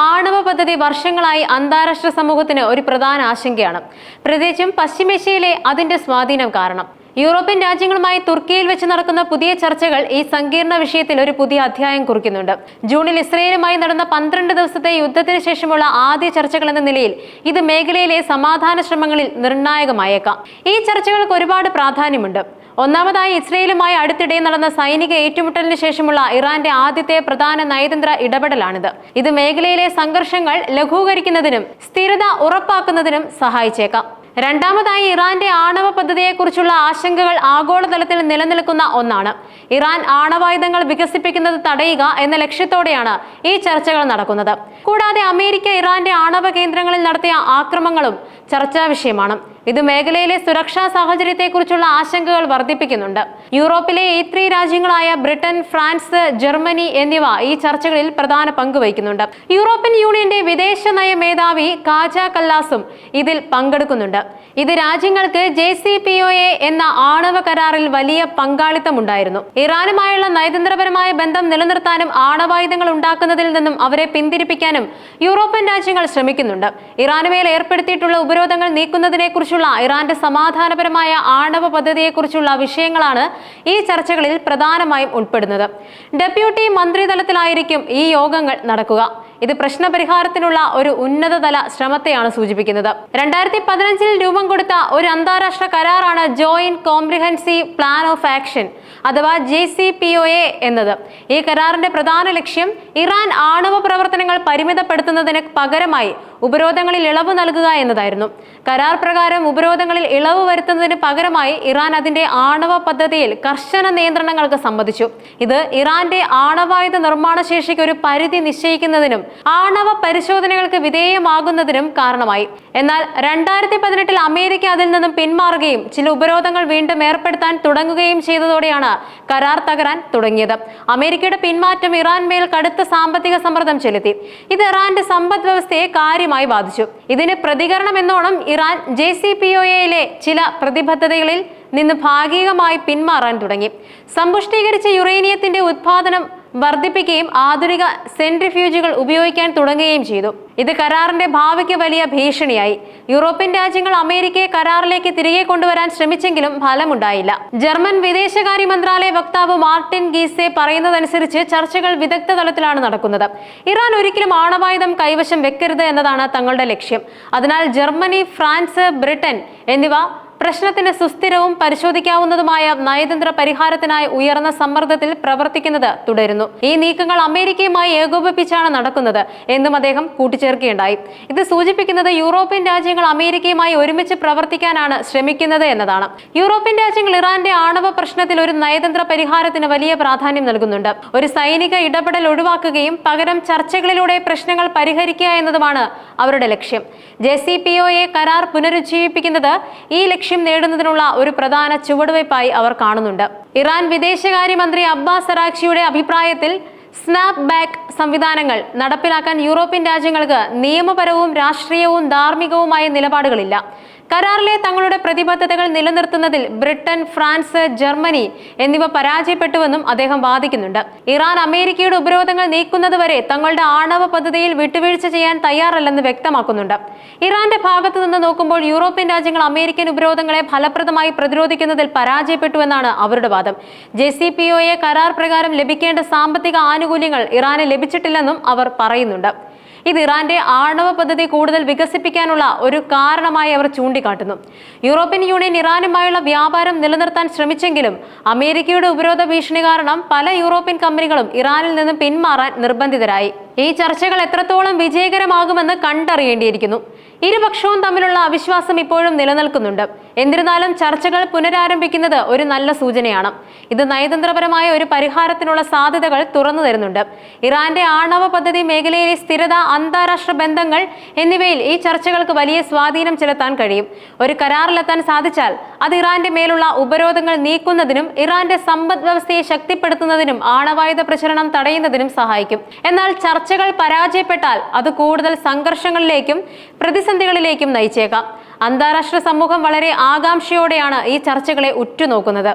ആണവ പദ്ധതി വർഷങ്ങളായി അന്താരാഷ്ട്ര സമൂഹത്തിന് ഒരു പ്രധാന ആശങ്കയാണ്, പ്രത്യേകിച്ചും പശ്ചിമേഷ്യയിലെ അതിന്റെ സ്വാധീനം കാരണം. യൂറോപ്യൻ രാജ്യങ്ങളുമായി തുർക്കിയിൽ വെച്ച് നടക്കുന്ന പുതിയ ചർച്ചകൾ ഈ സങ്കീർണ വിഷയത്തിൽ ഒരു പുതിയ അധ്യായം കുറിക്കുന്നുണ്ട്. ജൂണിൽ ഇസ്രയേലുമായി നടന്ന 12 ദിവസത്തെ യുദ്ധത്തിന് ശേഷമുള്ള ആദ്യ ചർച്ചകൾ എന്ന നിലയിൽ ഇത് മേഖലയിലെ സമാധാന ശ്രമങ്ങളിൽ നിർണായകമായേക്കാം. ഈ ചർച്ചകൾക്ക് ഒരുപാട് പ്രാധാന്യമുണ്ട്. ഒന്നാമതായി, ഇസ്രയേലുമായി അടുത്തിടെ നടന്ന സൈനിക ഏറ്റുമുട്ടലിന് ശേഷമുള്ള ഇറാന്റെ ആദ്യത്തെ പ്രധാന നയതന്ത്ര ഇടപെടലാണിത്. ഇത് മേഖലയിലെ സംഘർഷങ്ങൾ ലഘൂകരിക്കുന്നതിനും സ്ഥിരത ഉറപ്പാക്കുന്നതിനും സഹായിച്ചേക്കാം. രണ്ടാമതായി, ഇറാന്റെ ആണവ പദ്ധതിയെക്കുറിച്ചുള്ള ആശങ്കകൾ ആഗോളതലത്തിൽ നിലനിൽക്കുന്ന ഒന്നാണ്. ഇറാൻ ആണവായുധങ്ങൾ വികസിപ്പിക്കുന്നത് തടയുക എന്ന ലക്ഷ്യത്തോടെയാണ് ഈ ചർച്ചകൾ നടക്കുന്നത്. കൂടാതെ അമേരിക്ക ഇറാന്റെ ആണവ കേന്ദ്രങ്ങളിൽ നടത്തിയ ആക്രമണങ്ങളും ചർച്ചാ വിഷയമാണ്. ഇത് മേഖലയിലെ സുരക്ഷാ സാഹചര്യത്തെക്കുറിച്ചുള്ള ആശങ്കകൾ വർദ്ധിപ്പിക്കുന്നുണ്ട്. യൂറോപ്പിലെ E3 രാജ്യങ്ങളായ ബ്രിട്ടൻ, ഫ്രാൻസ്, ജർമ്മനി എന്നിവ ഈ ചർച്ചകളിൽ പ്രധാന പങ്ക് വഹിക്കുന്നുണ്ട്. യൂറോപ്യൻ യൂണിയന്റെ വിദേശ നയ മേധാവി കാജ കല്ലാസും ഇതിൽ പങ്കെടുക്കുന്നുണ്ട്. ഇത് രാജ്യങ്ങൾക്ക് JCPOA എന്ന ആണവ കരാറിൽ വലിയ പങ്കാളിത്തമുണ്ടായിരുന്നു. ഇറാനുമായുള്ള നയതന്ത്രപരമായ ബന്ധം നിലനിർത്താനും ആണവായുധങ്ങൾ ഉണ്ടാക്കുന്നതിൽ നിന്നും അവരെ പിന്തിരിപ്പിക്കാനും യൂറോപ്യൻ രാജ്യങ്ങൾ ശ്രമിക്കുന്നുണ്ട്. ഇറാനുമേൽ ഏർപ്പെടുത്തിയിട്ടുള്ള ഉപരോധങ്ങൾ നീക്കുന്നതിനെ കുറിച്ചുള്ള ഇറാന്റെ സമാധാനപരമായ ആണവ പദ്ധതിയെക്കുറിച്ചുള്ള വിഷയങ്ങളാണ് ഈ ചർച്ചകളിൽ പ്രധാനമായും ഉൾപ്പെടുന്നത്. ഡെപ്യൂട്ടി മന്ത്രിതലത്തിലായിരിക്കും ഈ യോഗങ്ങൾ നടക്കുക. ഇത് പ്രശ്നപരിഹാരത്തിനുള്ള ഒരു ഉന്നതതല ശ്രമത്തെയാണ് സൂചിപ്പിക്കുന്നത്. 2015 രൂപം കൊടുത്ത ഒരു അന്താരാഷ്ട്ര കരാറാണ് joint comprehensive plan of action അഥവാ JCPOA എന്നത്. ഈ കരാറിന്റെ പ്രധാന ലക്ഷ്യം ഇറാൻ ആണവ പ്രവർത്തനങ്ങൾ പരിമിതപ്പെടുത്തുന്നതിന് പകരമായി ഉപരോധങ്ങളിൽ ഇളവ് നൽകുക എന്നതായിരുന്നു. കരാർ പ്രകാരം ഉപരോധങ്ങളിൽ ഇളവ് വരുത്തുന്നതിന് പകരമായി ഇറാൻ അതിന്റെ ആണവ പദ്ധതിയിൽ കർശന നിയന്ത്രണങ്ങൾക്ക് സമ്മതിച്ചു. ഇത് ഇറാന്റെ ആണവായുധ നിർമ്മാണ ശേഷിക്ക് ഒരു പരിധി നിശ്ചയിക്കുന്നതിനും ആണവ പരിശോധനകൾക്ക് വിധേയമാകുന്നതിനും കാരണമായി. എന്നാൽ 2018 അമേരിക്ക അതിൽ നിന്നും പിന്മാറുകയും ചില ഉപരോധങ്ങൾ വീണ്ടും ഏർപ്പെടുത്താൻ തുടങ്ങുകയും ചെയ്തതോടെയാണ് കരാർ തകരാൻ തുടങ്ങിയത്. അമേരിക്കയുടെ പിന്മാറ്റം ഇറാൻ മേൽ കടുത്ത സാമ്പത്തിക സമ്മർദ്ദം ചെലുത്തി. ഇത് ഇറാന്റെ സമ്പദ് വ്യവസ്ഥയെ കാര്യമായി ബാധിച്ചു. ഇതിന് പ്രതികരണം എന്നോണം ഇറാൻ JCPOAയിലെ ചില പ്രതിബദ്ധതകളിൽ നിന്ന് ഭാഗികമായി പിന്മാറാൻ തുടങ്ങി. സമ്പുഷ്ടീകരിച്ച യുറേനിയത്തിന്റെ ഉത്പാദനം വർദ്ധിപ്പിക്കുകയും ആധുനിക സെൻട്രിഫ്യൂജുകൾ ഉപയോഗിക്കാൻ തുടങ്ങുകയും ചെയ്തു. ഇത് കരാറിന്റെ ഭാവിക്ക് വലിയ ഭീഷണിയായി. യൂറോപ്യൻ രാജ്യങ്ങൾ അമേരിക്കയെ കരാറിലേക്ക് തിരികെ കൊണ്ടുവരാൻ ശ്രമിച്ചെങ്കിലും ഫലമുണ്ടായില്ല. ജർമ്മൻ വിദേശകാര്യ മന്ത്രാലയ വക്താവ് മാർട്ടിൻ ഗീസെ പറയുന്നതനുസരിച്ച് ചർച്ചകൾ വിദഗ്ധ തലത്തിലാണ് നടക്കുന്നത്. ഇറാൻ ഒരിക്കലും ആണവായുധം കൈവശം വെക്കരുത് എന്നതാണ് തങ്ങളുടെ ലക്ഷ്യം. അതിനാൽ ജർമ്മനി, ഫ്രാൻസ്, ബ്രിട്ടൻ എന്നിവ പ്രശ്നത്തിന് സുസ്ഥിരവും പരിശോധിക്കാവുന്നതുമായ നയതന്ത്ര പരിഹാരത്തിനായി ഉയർന്ന സമ്മർദ്ദത്തിൽ പ്രവർത്തിക്കുന്നത് തുടരുന്നു. ഈ നീക്കങ്ങൾ അമേരിക്കയുമായി ഏകോപിപ്പിച്ചാണ് നടക്കുന്നത് എന്നും അദ്ദേഹം കൂട്ടിച്ചേർക്കുകയുണ്ടായി. ഇത് സൂചിപ്പിക്കുന്നത് യൂറോപ്യൻ രാജ്യങ്ങൾ അമേരിക്കയുമായി ഒരുമിച്ച് പ്രവർത്തിക്കാനാണ് ശ്രമിക്കുന്നത് എന്നതാണ്. യൂറോപ്യൻ രാജ്യങ്ങൾ ഇറാന്റെ ആണവ പ്രശ്നത്തിൽ ഒരു നയതന്ത്ര പരിഹാരത്തിന് വലിയ പ്രാധാന്യം നൽകുന്നുണ്ട്. ഒരു സൈനിക ഇടപെടൽ ഒഴിവാക്കുകയും പകരം ചർച്ചകളിലൂടെ പ്രശ്നങ്ങൾ പരിഹരിക്കുക എന്നതുമാണ് അവരുടെ ലക്ഷ്യം. JCPOA കരാർ പുനരുജ്ജീവിപ്പിക്കുന്നത് ഈ ലക്ഷ്യം നേടുന്നതിനുള്ള ഒരു പ്രധാന ചുവടുവയ്പായി അവർ കാണുന്നുണ്ട്. ഇറാൻ വിദേശകാര്യമന്ത്രി അബ്ബാസ് അറാഖ്ചിയുടെ അഭിപ്രായത്തിൽ സ്നാപ്പ് ബാക്ക് സംവിധാനങ്ങൾ നടപ്പിലാക്കാൻ യൂറോപ്യൻ രാജ്യങ്ങൾക്ക് നിയമപരവും രാഷ്ട്രീയവും ധാർമ്മികവുമായ നിലപാടുകളില്ല. കരാറിലെ തങ്ങളുടെ പ്രതിബദ്ധതകൾ നിലനിർത്തുന്നതിൽ ബ്രിട്ടൻ, ഫ്രാൻസ്, ജർമ്മനി എന്നിവ പരാജയപ്പെട്ടുവെന്നും അദ്ദേഹം വാദിക്കുന്നുണ്ട്. ഇറാൻ അമേരിക്കയുടെ ഉപരോധങ്ങൾ നീക്കുന്നതുവരെ തങ്ങളുടെ ആണവ പദ്ധതിയിൽ വിട്ടുവീഴ്ച ചെയ്യാൻ തയ്യാറല്ലെന്ന് വ്യക്തമാക്കുന്നുണ്ട്. ഇറാന്റെ ഭാഗത്തു നിന്ന് നോക്കുമ്പോൾ യൂറോപ്യൻ രാജ്യങ്ങൾ അമേരിക്കൻ ഉപരോധങ്ങളെ ഫലപ്രദമായി പ്രതിരോധിക്കുന്നതിൽ പരാജയപ്പെട്ടുവെന്നാണ് അവരുടെ വാദം. JCPOA കരാർ പ്രകാരം ലഭിക്കേണ്ട സാമ്പത്തിക ആനുകൂല്യങ്ങൾ ഇറാന് ലഭിച്ചിട്ടില്ലെന്നും അവർ പറയുന്നുണ്ട്. ഇത് ഇറാന്റെ ആണവ പദ്ധതി കൂടുതൽ വികസിപ്പിക്കാനുള്ള ഒരു കാരണമായി അവർ ചൂണ്ടിക്കാട്ടുന്നു. യൂറോപ്യൻ യൂണിയൻ ഇറാനുമായുള്ള വ്യാപാരം നിലനിർത്താൻ ശ്രമിച്ചെങ്കിലും അമേരിക്കയുടെ ഉപരോധ ഭീഷണി കാരണം പല യൂറോപ്യൻ കമ്പനികളും ഇറാനിൽ നിന്നും പിന്മാറാൻ നിർബന്ധിതരായി. ഈ ചർച്ചകൾ എത്രത്തോളം വിജയകരമാകുമെന്ന് കണ്ടറിയേണ്ടിയിരിക്കുന്നു. ഇരുപക്ഷവും തമ്മിലുള്ള അവിശ്വാസം ഇപ്പോഴും നിലനിൽക്കുന്നുണ്ട്. എന്നിരുന്നാലും ചർച്ചകൾ പുനരാരംഭിക്കുന്നത് ഒരു നല്ല സൂചനയാണ്. ഇത് നയതന്ത്രപരമായ ഒരു പരിഹാരത്തിനുള്ള സാധ്യതകൾ തുറന്നു തരുന്നുണ്ട്. ഇറാന്റെ ആണവ പദ്ധതി, മേഖലയിലെ സ്ഥിരത, അന്താരാഷ്ട്ര ബന്ധങ്ങൾ എന്നിവയിൽ ഈ ചർച്ചകൾക്ക് വലിയ സ്വാധീനം ചെലുത്താൻ കഴിയും. ഒരു കരാറിലെത്താൻ സാധിച്ചാൽ അത് ഇറാന്റെ മേലുള്ള ഉപരോധങ്ങൾ നീക്കുന്നതിനും ഇറാന്റെ സമ്പദ് വ്യവസ്ഥയെ ശക്തിപ്പെടുത്തുന്നതിനും ആണവായുധ പ്രചരണം തടയുന്നതിനും സഹായിക്കും. എന്നാൽ ചർച്ചകൾ പരാജയപ്പെട്ടാൽ അത് കൂടുതൽ സംഘർഷങ്ങളിലേക്കും പ്രതിസന്ധികളിലേക്കും നയിച്ചേക്കാം. അന്താരാഷ്ട്ര സമൂഹം വളരെ ആകാംക്ഷയോടെയാണ് ഈ ചർച്ചകളെ ഉറ്റുനോക്കുന്നത്.